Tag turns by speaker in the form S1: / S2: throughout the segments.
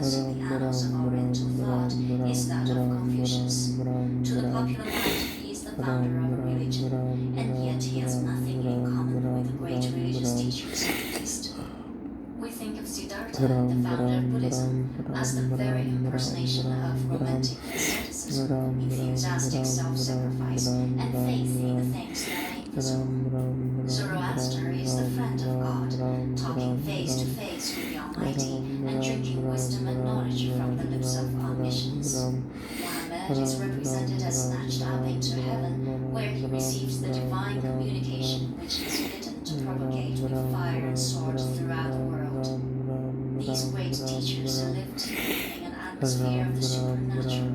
S1: evidence in the annals of Oriental thought is that of Confucius. To the popular mind, he is the founder of a religion, and yet he has nothing in common with the great religious teachers of the East. We think of Siddhartha, the founder of Buddhism, as the very impersonation of romantic asceticism, enthusiastic self-sacrifice, and faith in the things that ain't visible. Zoroaster is the friend of God, talking face to face with the Almighty, and drinking wisdom and knowledge from the lips of omniscience. Muhammad is represented as snatched up into heaven, where he receives the divine communication which is bidden to propagate with fire and sword throughout the world. These great teachers lived in an atmosphere of the supernatural.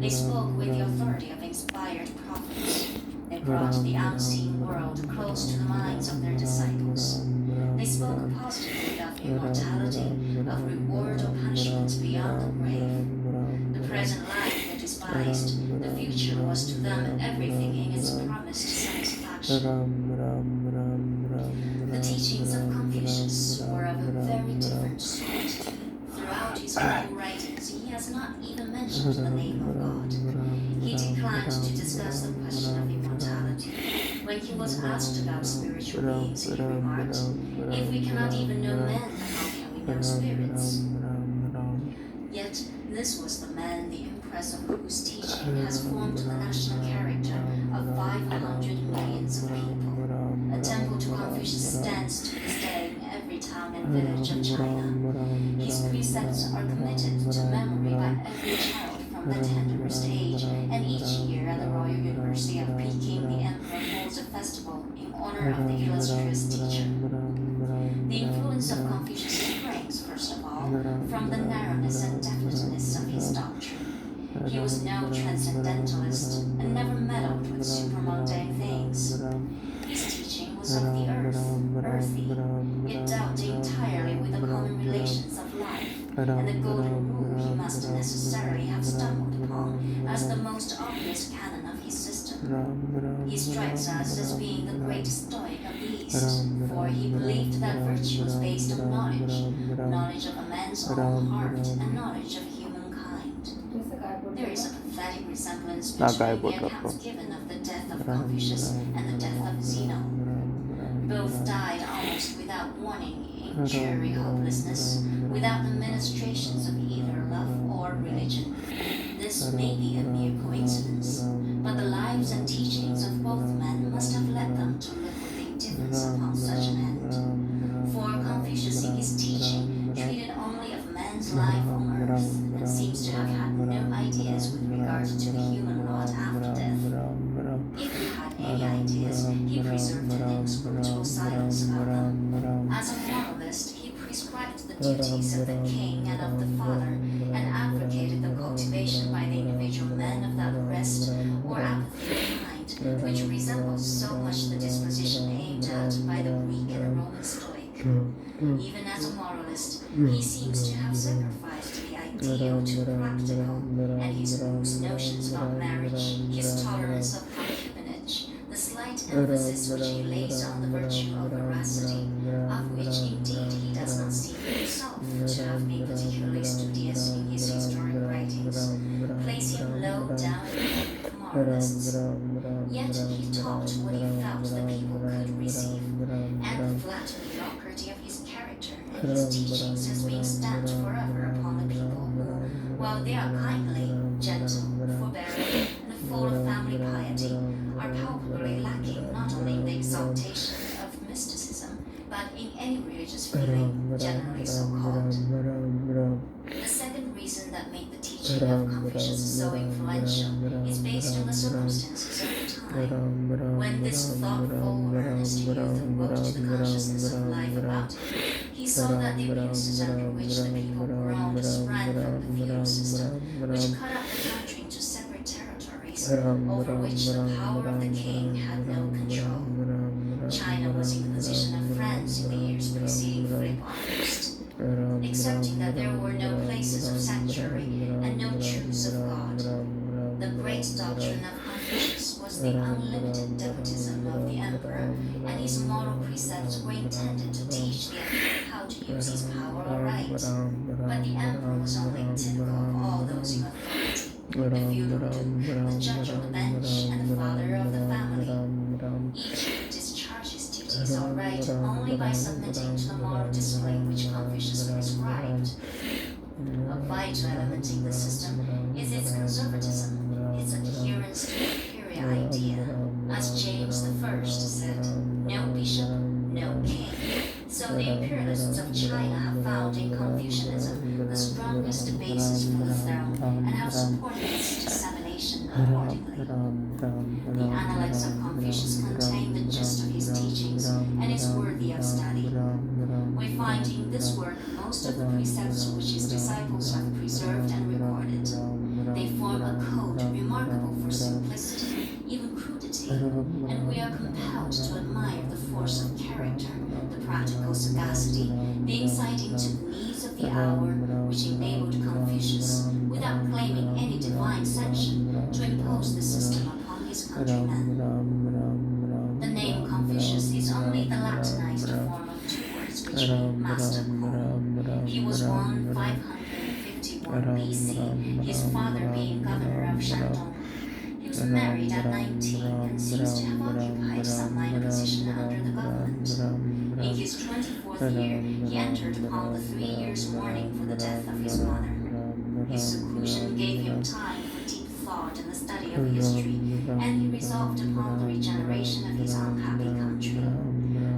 S1: They spoke with the authority of inspired prophets. They brought the unseen world close to the minds of their disciples. They spoke positively of immortality, of reward or punishment beyond the grave. The present life they despised, the future was to them everything in its promised satisfaction. The teachings of Confucius were of a very different sort. Throughout his whole writings, he has not even mentioned the name of God. He declined to discuss the question of immortality. When he was asked about spiritual beings, he remarked, "If we cannot even know men, how can we know spirits?" Yet, this was the man, the impress of whose teaching has formed the national character of 500 millions of people. A temple to Confucius stands to this day in every town and village of China. His precepts are committed to memory by every child from the tenderest age, and each year at the Royal University of Peking, the emperor holds a festival in honor of the illustrious teacher. The influence of Confucius springs, first of all, from the narrowness and definiteness of his doctrine. He was no transcendentalist and never meddled with supramundane things. His teaching was of the earth, earthy. It dealt entirely with the common relations of life, and the golden rule he must necessarily have stumbled upon as the most obvious canon of his system. He strikes us as being the great Stoic of the East, for he believed that virtue was based on knowledge of a man's own heart and knowledge of humankind. There is a pathetic resemblance between the accounts given of the death of Confucius and the death of Zeno. Both died almost without warning in dreary hopelessness, without the ministrations of either love or religion. This may be a mere coincidence, but the lives and teachings of both men must have led them to look with indifference upon such an end. For Confucius in his teaching treated only of man's life on earth, and seems to have had no ideas with regard to the human lot after death. If he had any ideas, he preserved an inscrutable silence about them. As a moralist, he prescribed the duties of the king and of the father, and advocated the cultivation by the individual man of that rest or apathy of mind, which resembles so much the disposition aimed at by the Greek and Roman Stoic. Even as a moralist, he seems to have sacrificed the ideal to the practical, and his loose notions about marriage, his tolerance of concubinage, the slight emphasis which he lays on the virtue of veracity, of which indeed he does not seem himself to have been particularly studious in his historic writings, place him low down in the moralists. Yet he taught what he felt the people could receive, and the flat mediocrity of his character and his teachings has been stamped forever upon the people who, while they are kindly, gentle, forbearing, and full of family piety, are palpably lacking not only in the exaltation of mysticism, but in any religious feeling, generally so called. The second reason that made the teaching of Confucius so influential is based on the circumstances of the time. When this thoughtful, earnest youth awoke to the consciousness of life about him, he saw that the abuses under which the people groaned sprang from the feudal system, which cut up the country into separate territories, over which the power of the king had no control. China was in the position of France in the years preceding Philip August, excepting that there were no places of sanctuary and no truths of God. The great doctrine of Confucius was the unlimited devotism of the emperor, and his moral precepts were intended to teach the emperor how how to use his power aright. But the emperor was only a typical of all those in authority, the feudal duke, the judge of the bench, and the father of the family. Each could discharge his duties aright only by submitting to the moral discipline which Confucius prescribed. A vital element in the system is its conservatism, its adherence to the imperial idea. As James I said, no bishop, no king. So the imperialists of China have found in Confucianism the strongest basis for the throne and have supported its dissemination accordingly. The Analects of Confucius contain the gist of his teachings and is worthy of study. We find in this work most of the precepts which his disciples have preserved and recorded. They form a code remarkable for simplicity, even crudity, and we are compelled to admire the force of character, the practical sagacity, the insight into the needs of the hour, which enabled Confucius, without claiming any divine sanction, to impose the system upon his countrymen. The name Confucius is only the Latinized form of two words which mean master cool. He was born 551 BC, his father being governor of Shandong. He was married at 19 and seems to have occupied some minor position under the government. In his 24th year, he entered upon the 3 years mourning for the death of his mother. His seclusion gave him time for deep thought and the study of history, and he resolved upon the regeneration of his unhappy country.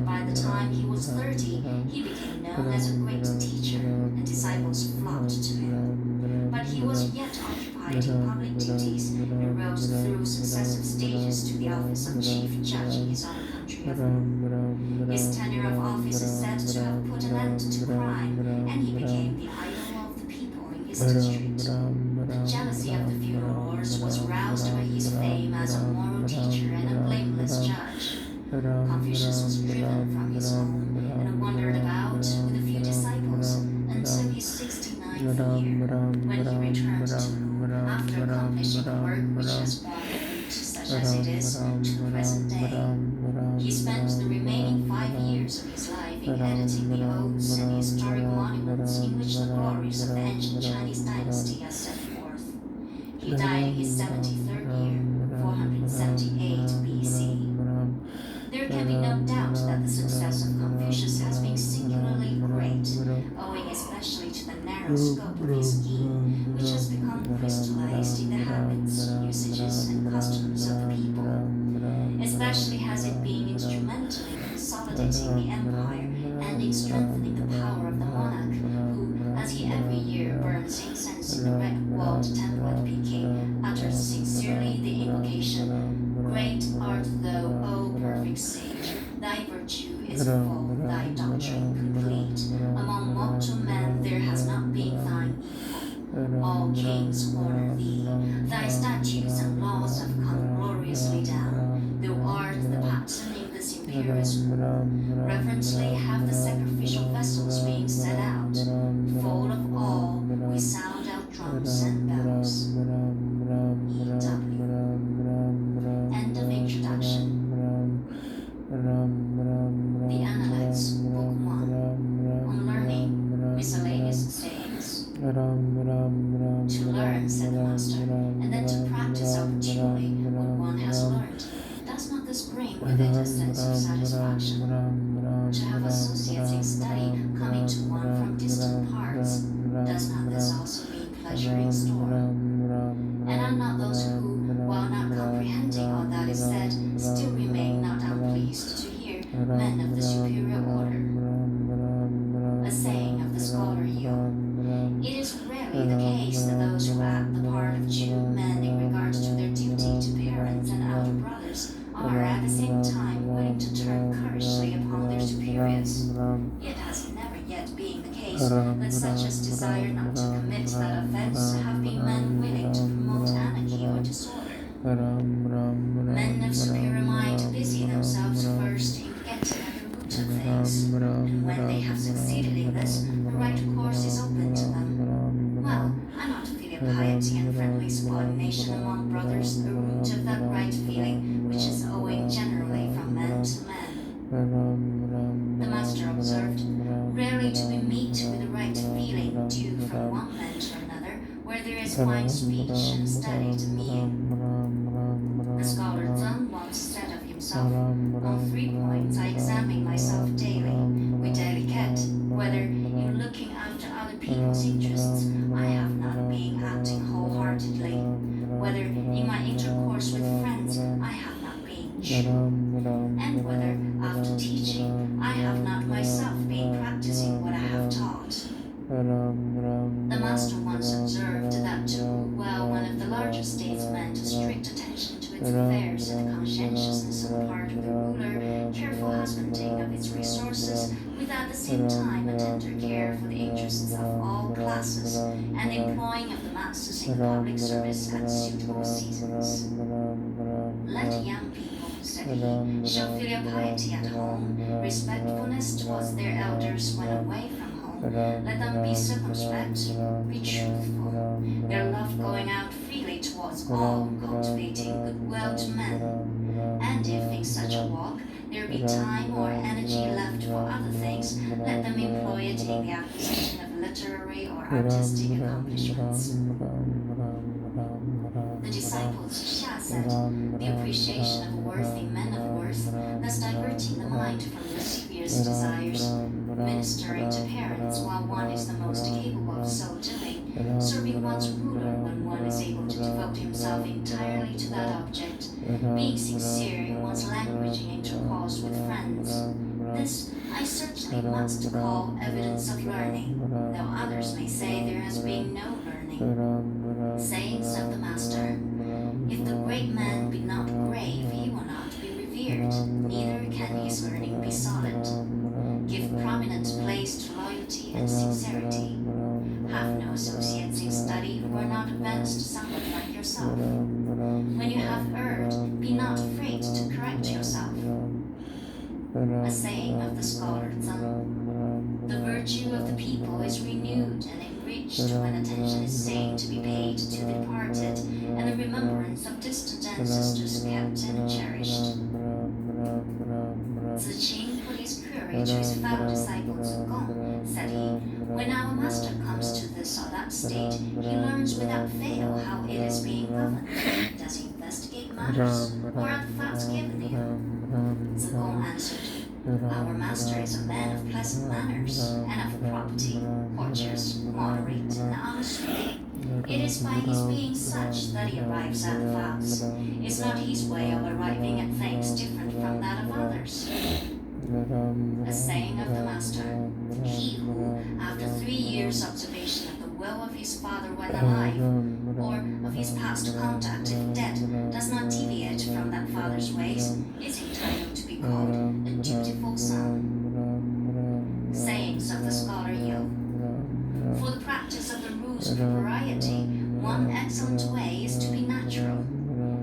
S1: By the time he was 30, he became known as a great teacher, and disciples flocked to him. But he was yet occupied in public duties, and rose through successive stages to the office of chief judge in his own country of Wu. His tenure of office is said to have put an end to crime, and he became the idol of the people in his district. The jealousy of the feudal lords was roused by his fame as a moral teacher and a blameless judge. Confucius was driven from his home and wandered about with a few disciples until his 69th year, when he returned to Wu after accomplishing a work which has borne fruit, such as it is, to the present day. He spent the remaining 5 years of his life in editing the odes and historic monuments in which the glories of the ancient Chinese dynasty are set forth. He died in his 73rd year, 478 BC. There can be no doubt that the success of Confucius has been singularly great, owing especially to the narrow scope of his scheme, which has become crystallized in the habits, usages, and customs of the people. Especially has it been instrumental in consolidating the empire and in strengthening the power of the monarch, who, as he every year burns incense in the red-walled temple at Peking, utters sincerely the invocation, "Great art thou, O perfect sage, thy virtue is full, thy doctrine complete. Among mortal men there has not been thine equal. All kings honor thee. Thy statutes and laws have come gloriously down. Thou art the pattern in this imperious rule. Reverently have the sacrificial vessels been set out. Full of awe, we sound out drums and bells." E.W. End of introduction. The Analects, Book 1. On learning, miscellaneous sayings. To learn, said the master, and then to practice opportunely what one has learned. Does not this bring with it a sense of satisfaction? To have associates in study coming to one from distant parts, does not this also mean pleasure in store? And are not those who, while not comprehending all that is said, still remain not unpleased to hear, men of the superior order? A saying of the scholar Yu: "It is rarely the case that those who act the part of Jew men in regard to their duty to parents and elder brothers are at the same time willing to turn currishly upon their superiors. It has never yet been the case that such as desire not to commit that offense have been men willing to promote anarchy or disorder. Men of superior mind busy themselves first in getting at the root of things, and when they have succeeded in this, the right course is open to them. Well, are not filial piety and friendly subordination among brothers the root of that right feeling which is owing generally from man to man?" The master observed, "Rarely do from one man to another, where there is wide speech and study to mere. The scholar Zhang once said of himself, on 3 points I examine myself daily, with etiquette, whether in looking after other people's interests I have not been acting wholeheartedly, whether in my intercourse with friends I have not been true, and whether after teaching I have not myself been practicing what I have taught. The master once observed that to rule well one of the largest statesmen to strict attention to its affairs and the conscientiousness on the part of the ruler, careful husbanding of its resources, with at the same time a tender care for the interests of all classes, and the employing of the masses in public service at suitable seasons. Let young people, said he, show filial piety at home, respectfulness towards their elders when away from home. Let them be circumspect, be truthful, their love going out freely towards all, cultivating goodwill to men. And if in such a walk there be time or energy left for other things, let them employ it in the acquisition of literary or artistic accomplishments. The disciples of Xia said, the appreciation of worthy men of worth, thus diverting the mind from lascivious desires, ministering to parents while one is the most capable of so doing, serving one's ruler when one is able to devote himself entirely to that object, being sincere in one's language in intercourse with friends. This I certainly must call evidence of learning, though others may say there has been no learning. Sayings of the Master: if the great man be not grave, he will not be revered, neither can his learning be solid. Give prominent place to loyalty and sincerity. Have no associates in study who are not advanced somewhat like yourself. When you have erred, be not afraid to correct yourself. A saying of the scholar Zhang: the virtue of the people is renewed and enriched when attention is seen to be paid to the departed, and the remembrance of distant ancestors kept and cherished. Tzu Qing put his query to his fellow disciple Tzu Gong, said he, when our master comes to this or that state, he learns without fail how it is being governed. Does he investigate matters, or are the facts given him? Tzu Gong answered, our master is a man of pleasant manners, and of property, courteous, moderate, and honest. It is by his being such that he arrives at facts. Is not his way of arriving at things different from that of others? A saying of the Master: he who, after 3 years' observation of the will of his father when alive, or of his past conduct if dead, does not deviate from that father's ways, is entitled to be called a dutiful son. Sayings of the scholar Yu: for the practice of the rules of propriety, one excellent way is to be natural.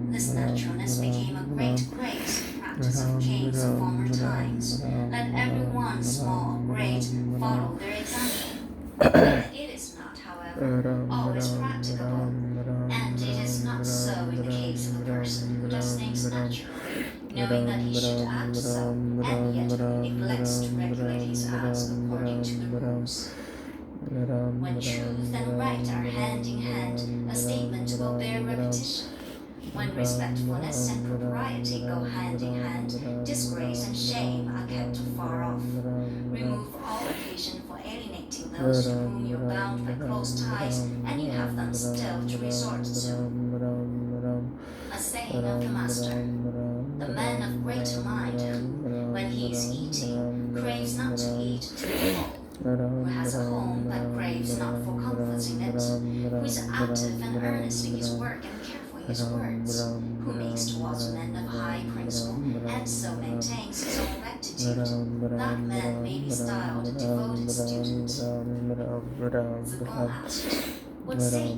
S1: This naturalness became a great grace in practice of kings of former times. Let every one, small or great, follow their example. It is not, however, always practicable, and it is not so in the case of a person who does things naturally, knowing that he should act so, and yet who neglects to regulate his acts according to the rules. When truth and right are hand in hand, a statement will bear repetition. When respectfulness and propriety go hand in hand, disgrace and shame are kept afar off. Remove all occasion for alienating those to whom you are bound by close ties, and you have them still to resort to. A saying of the Master: the man of greater mind who, when he is eating, craves not to eat too full, who has a home but craves not for comforts in it, who is active and earnest in his work and careful in his words, who makes towards men of high principle, and so maintains his own rectitude, that man may be styled a devoted student. Tzu Gong asked, what say?